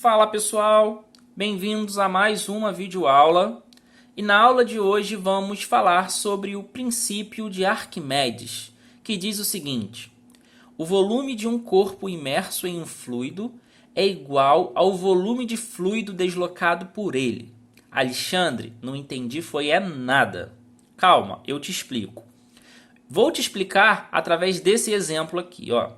Fala pessoal, bem-vindos a mais uma videoaula. E na aula de hoje vamos falar sobre o princípio de Arquimedes, que diz o seguinte: o volume de um corpo imerso em um fluido é igual ao volume de fluido deslocado por ele. Alexandre, não entendi foi nada. Calma, eu te explico. Vou te explicar através desse exemplo aqui, ó.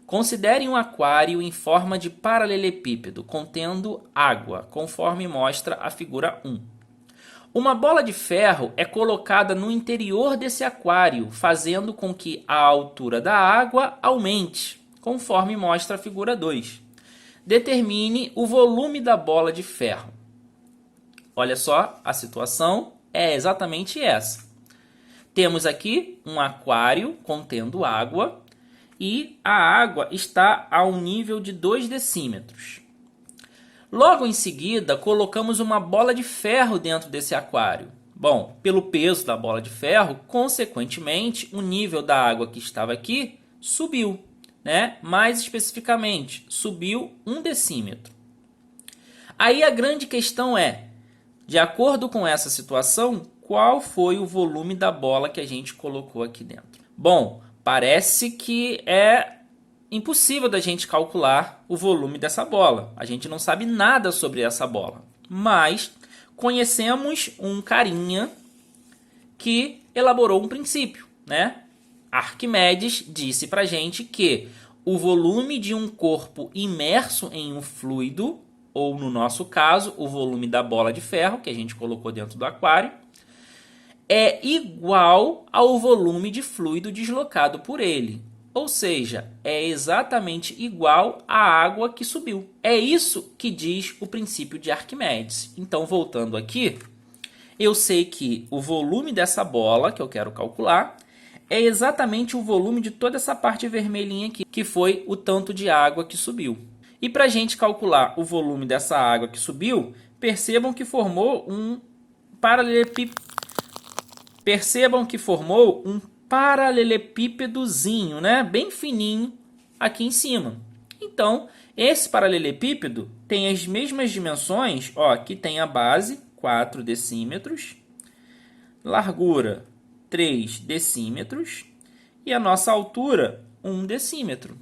Considere um aquário em forma de paralelepípedo contendo água, conforme mostra a figura 1. Uma bola de ferro é colocada no interior desse aquário, fazendo com que a altura da água aumente, conforme mostra a figura 2. Determine o volume da bola de ferro. Olha só, a situação é exatamente essa. Temos aqui um aquário contendo água e a água está a um nível de 2 decímetros. Logo em seguida, colocamos uma bola de ferro dentro desse aquário. Bom, pelo peso da bola de ferro, consequentemente, o nível da água que estava aqui subiu, né? Mais especificamente, subiu 1 decímetro. Aí a grande questão é, de acordo com essa situação, qual foi o volume da bola que a gente colocou aqui dentro? Bom, parece que é impossível da gente calcular o volume dessa bola. A gente não sabe nada sobre essa bola. Mas conhecemos um carinha que elaborou um princípio, né? Arquimedes disse pra gente que o volume de um corpo imerso em um fluido, ou no nosso caso, o volume da bola de ferro que a gente colocou dentro do aquário, é igual ao volume de fluido deslocado por ele. Ou seja, é exatamente igual à água que subiu. É isso que diz o princípio de Arquimedes. Então, voltando aqui, eu sei que o volume dessa bola, que eu quero calcular, é exatamente o volume de toda essa parte vermelhinha aqui, que foi o tanto de água que subiu. E para a gente calcular o volume dessa água que subiu, percebam que formou um paralelepípedozinho, né? Bem fininho aqui em cima. Então, esse paralelepípedo tem as mesmas dimensões, ó, que tem a base, 4 decímetros, largura, 3 decímetros, e a nossa altura, 1 decímetro.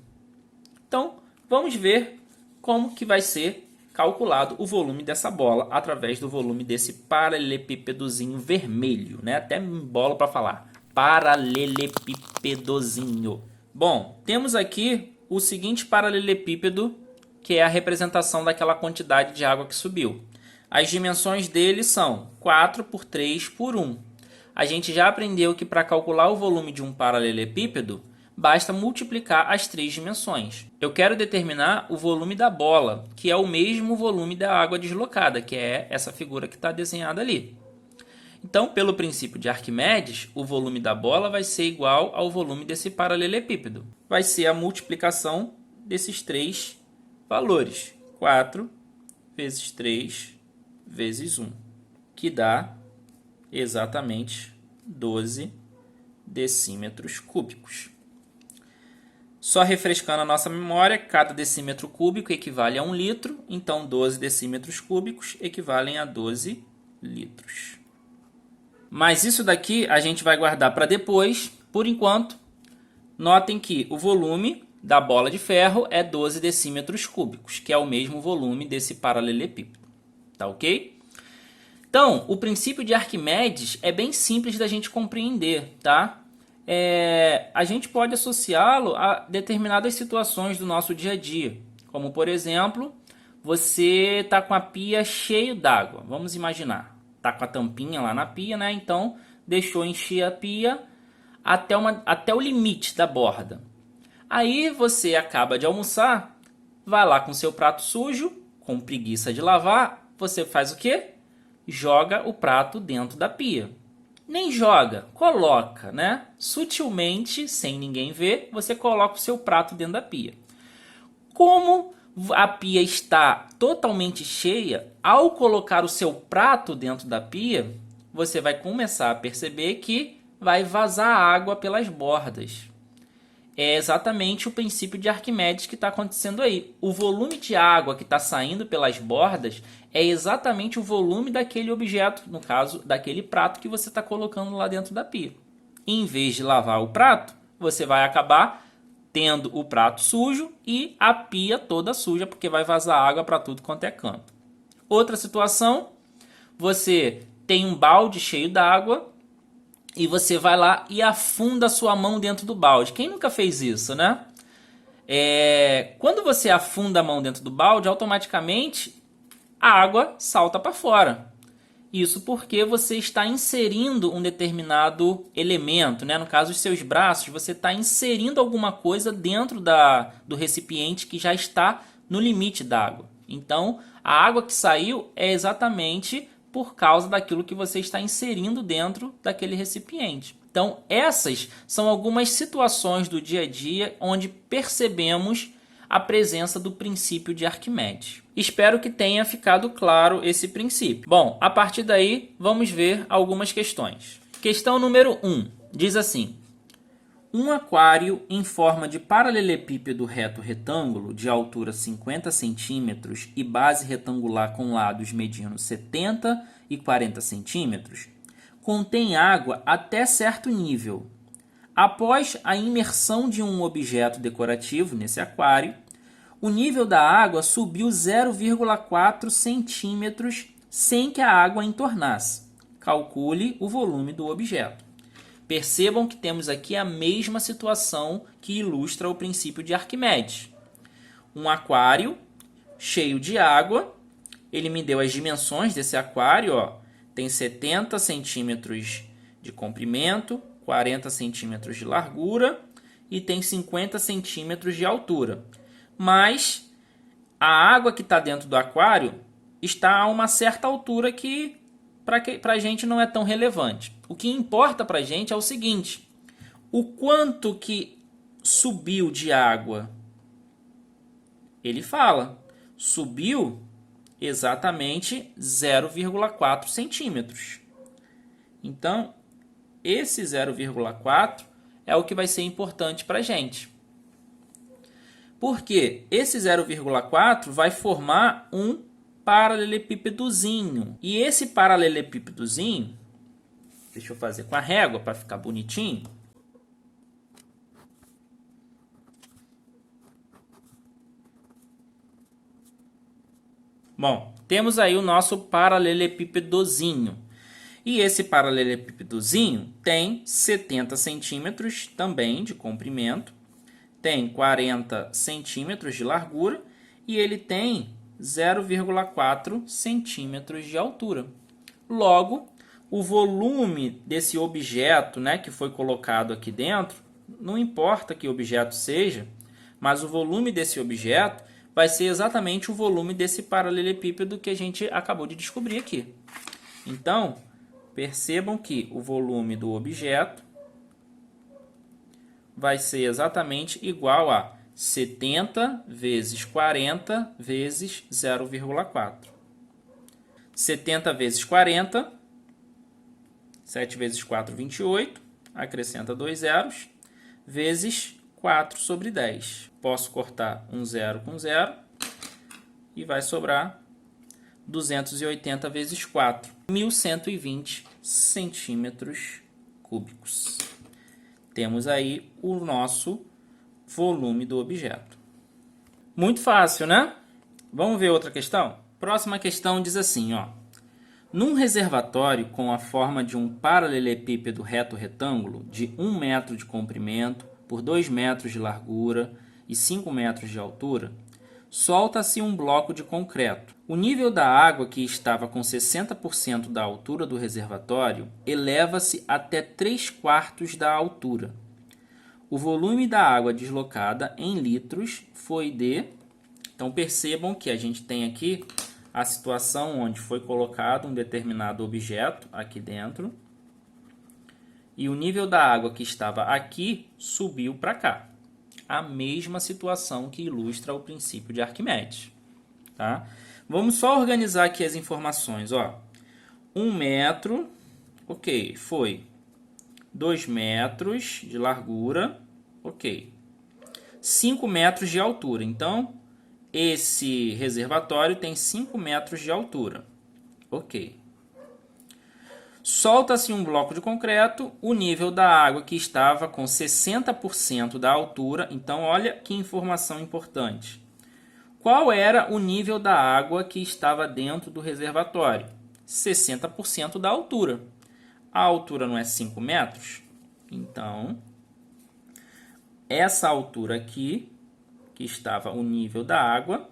Então, vamos ver como que vai ser calculado o volume dessa bola através do volume desse paralelepípedozinho vermelho, né? Até me embolo para falar. Paralelepípedozinho. Bom, temos aqui o seguinte paralelepípedo, que é a representação daquela quantidade de água que subiu. As dimensões dele são 4 por 3 por 1. A gente já aprendeu que para calcular o volume de um paralelepípedo, basta multiplicar as 3 dimensões. Eu quero determinar o volume da bola, que é o mesmo volume da água deslocada, que é essa figura que está desenhada ali. Então, pelo princípio de Arquimedes, o volume da bola vai ser igual ao volume desse paralelepípedo. Vai ser a multiplicação desses 3 valores. 4 vezes 3 vezes 1, que dá exatamente 12 decímetros cúbicos. Só refrescando a nossa memória, cada decímetro cúbico equivale a 1 litro, então 12 decímetros cúbicos equivalem a 12 litros. Mas isso daqui a gente vai guardar para depois. Por enquanto, notem que o volume da bola de ferro é 12 decímetros cúbicos, que é o mesmo volume desse paralelepípedo. Tá ok? Então, o princípio de Arquimedes é bem simples da gente compreender, tá? A gente pode associá-lo a determinadas situações do nosso dia a dia. Como, por exemplo, você está com a pia cheia d'água. Vamos imaginar. Está com a tampinha lá na pia, né? Então, deixou encher a pia até o limite da borda. Aí, você acaba de almoçar, vai lá com seu prato sujo, com preguiça de lavar, você faz o quê? Joga o prato dentro da pia. Nem joga, coloca, né? Sutilmente, sem ninguém ver, você coloca o seu prato dentro da pia. Como a pia está totalmente cheia, ao colocar o seu prato dentro da pia, você vai começar a perceber que vai vazar água pelas bordas. é exatamente o princípio de Arquimedes que está acontecendo aí. O volume de água que está saindo pelas bordas é exatamente o volume daquele objeto, no caso, daquele prato que você está colocando lá dentro da pia. E, em vez de lavar o prato, você vai acabar tendo o prato sujo e a pia toda suja, porque vai vazar água para tudo quanto é canto. Outra situação, você tem um balde cheio d'água e você vai lá e afunda a sua mão dentro do balde. Quem nunca fez isso, né? Quando você afunda a mão dentro do balde, automaticamente a água salta para fora. Isso porque você está inserindo um determinado elemento, né? No caso, os seus braços, você está inserindo alguma coisa dentro do recipiente que já está no limite da água. Então, a água que saiu é exatamente por causa daquilo que você está inserindo dentro daquele recipiente. Então, essas são algumas situações do dia a dia onde percebemos a presença do princípio de Arquimedes. Espero que tenha ficado claro esse princípio. Bom, a partir daí, vamos ver algumas questões. Questão número 1 diz assim: um aquário em forma de paralelepípedo reto retângulo de altura 50 centímetros e base retangular com lados medindo 70 e 40 centímetros contém água até certo nível. Após a imersão de um objeto decorativo nesse aquário, o nível da água subiu 0,4 centímetros sem que a água entornasse. Calcule o volume do objeto. Percebam que temos aqui a mesma situação que ilustra o princípio de Arquimedes. Um aquário cheio de água, ele me deu as dimensões desse aquário, ó. Tem 70 centímetros de comprimento, 40 centímetros de largura e tem 50 centímetros de altura. Mas a água que está dentro do aquário está a uma certa altura que para a gente não é tão relevante. O que importa para a gente é o seguinte: o quanto que subiu de água. Ele fala, subiu exatamente 0,4 centímetros. Então, esse 0,4 é o que vai ser importante para a gente. Porque esse 0,4 vai formar um paralelepípedozinho. E esse paralelepípedozinho, deixa eu fazer com a régua para ficar bonitinho. Bom, temos aí o nosso paralelepípedozinho. E esse paralelepípedozinho tem 70 centímetros também de comprimento, tem 40 centímetros de largura e ele tem 0,4 centímetros de altura. Logo, o volume desse objeto, né, que foi colocado aqui dentro, não importa que objeto seja, mas o volume desse objeto vai ser exatamente o volume desse paralelepípedo que a gente acabou de descobrir aqui. Então, percebam que o volume do objeto vai ser exatamente igual a 70 vezes 40 vezes 0,4. 70 vezes 40, 7 vezes 4, 28, acrescenta 2 zeros, vezes 4 sobre 10. Posso cortar um zero com zero e vai sobrar 280 vezes 4, 1.120 centímetros cúbicos. Temos aí o nosso volume do objeto. Muito fácil, né? Vamos ver outra questão? Próxima questão diz assim, ó. Num reservatório com a forma de um paralelepípedo reto retângulo de 1 metro de comprimento por 2 metros de largura e 5 metros de altura, solta-se um bloco de concreto. O nível da água, que estava com 60% da altura do reservatório, eleva-se até 3/4 da altura. O volume da água deslocada em litros foi de... Então percebam que a gente tem aqui a situação onde foi colocado um determinado objeto aqui dentro e o nível da água que estava aqui subiu para cá. A mesma situação que ilustra o princípio de Arquimedes. Tá? Vamos só organizar aqui as informações. Ó. 1 metro, ok, foi 2 metros de largura, ok. 5 metros de altura. Então, esse reservatório tem 5 metros de altura. Ok. Solta-se um bloco de concreto, o nível da água que estava com 60% da altura. Então, olha que informação importante. Qual era o nível da água que estava dentro do reservatório? 60% da altura. A altura não é 5 metros? Então, essa altura aqui, que estava o nível da água,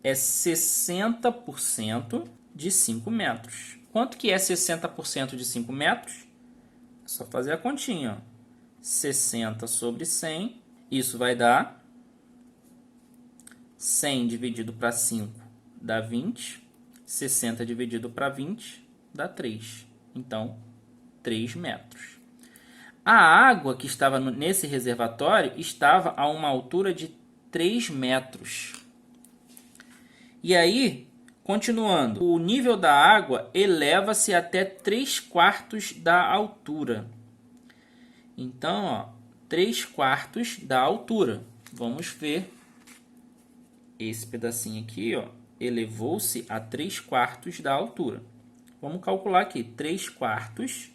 é 60% de 5 metros. Quanto que é 60% de 5 metros? É só fazer a continha. Ó. 60 sobre 100, isso vai dar 100 dividido para 5 dá 20. 60 dividido para 20 dá 3. Então, 3 metros. A água que estava nesse reservatório estava a uma altura de 3 metros. E aí, continuando, o nível da água eleva-se até 3/4 da altura. Então, ó, 3/4 da altura. Vamos ver esse pedacinho aqui, ó, elevou-se a 3/4 da altura. Vamos calcular aqui, 3/4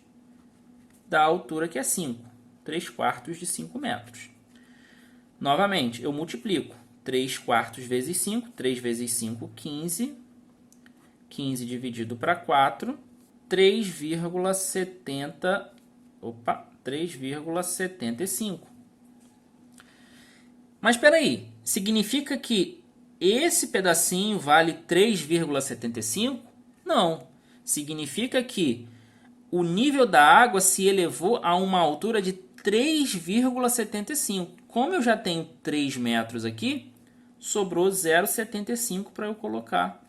da altura que é 5. 3/4 de 5 metros. Novamente, eu multiplico. 3/4 vezes 5. 3 vezes 5, 15. 15 dividido para 4. 3,75. Mas espera aí, significa que esse pedacinho vale 3,75? Não. Significa que o nível da água se elevou a uma altura de 3,75. Como eu já tenho 3 metros aqui, sobrou 0,75 para eu colocar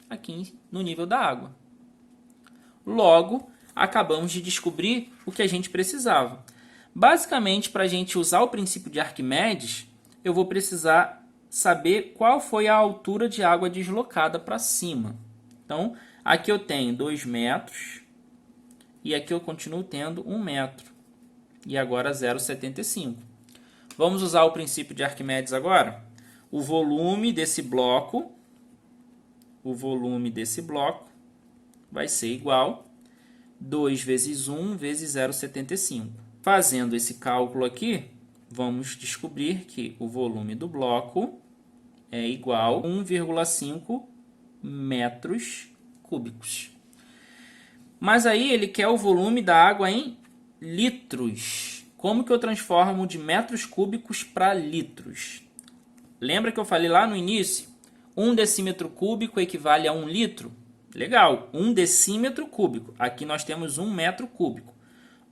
aqui no nível da água. Logo, acabamos de descobrir o que a gente precisava. Basicamente, para a gente usar o princípio de Arquimedes, eu vou precisar saber qual foi a altura de água deslocada para cima. Então, aqui eu tenho 2 metros e aqui eu continuo tendo 1 metro. E agora 0,75. Vamos usar o princípio de Arquimedes agora? O volume desse bloco vai ser igual 2 vezes 1 vezes 0,75. Fazendo esse cálculo aqui, vamos descobrir que o volume do bloco é igual a 1,5 metros cúbicos. Mas aí ele quer o volume da água em litros. Como que eu transformo de metros cúbicos para litros? Lembra que eu falei lá no início? 1 decímetro cúbico equivale a 1 litro? Legal, 1 decímetro cúbico. Aqui nós temos 1 metro cúbico.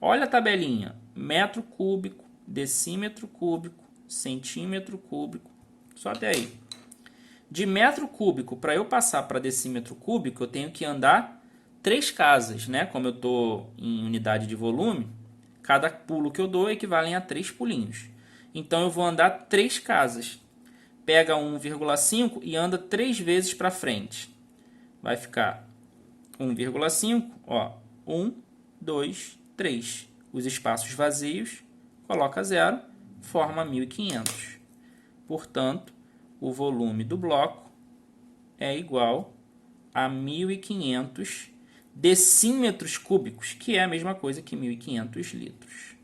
Olha a tabelinha. Metro cúbico, decímetro cúbico, centímetro cúbico. Só até aí. De metro cúbico, para eu passar para decímetro cúbico, eu tenho que andar 3 casas, né? Como eu estou em unidade de volume, cada pulo que eu dou equivale a 3 pulinhos. Então, eu vou andar 3 casas. Pega 1,5 e anda 3 vezes para frente. Vai ficar 1,5, ó, 1, 2, 3. Os espaços vazios, coloca 0, forma 1.500. Portanto, o volume do bloco é igual a 1.500 decímetros cúbicos, que é a mesma coisa que 1.500 litros.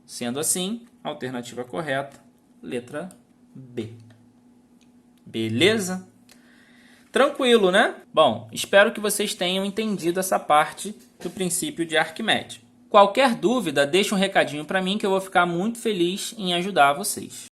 Sendo assim, a alternativa correta, letra B. Beleza? Tranquilo, né? Bom, espero que vocês tenham entendido essa parte do princípio de Arquimedes. Qualquer dúvida, deixa um recadinho para mim que eu vou ficar muito feliz em ajudar vocês.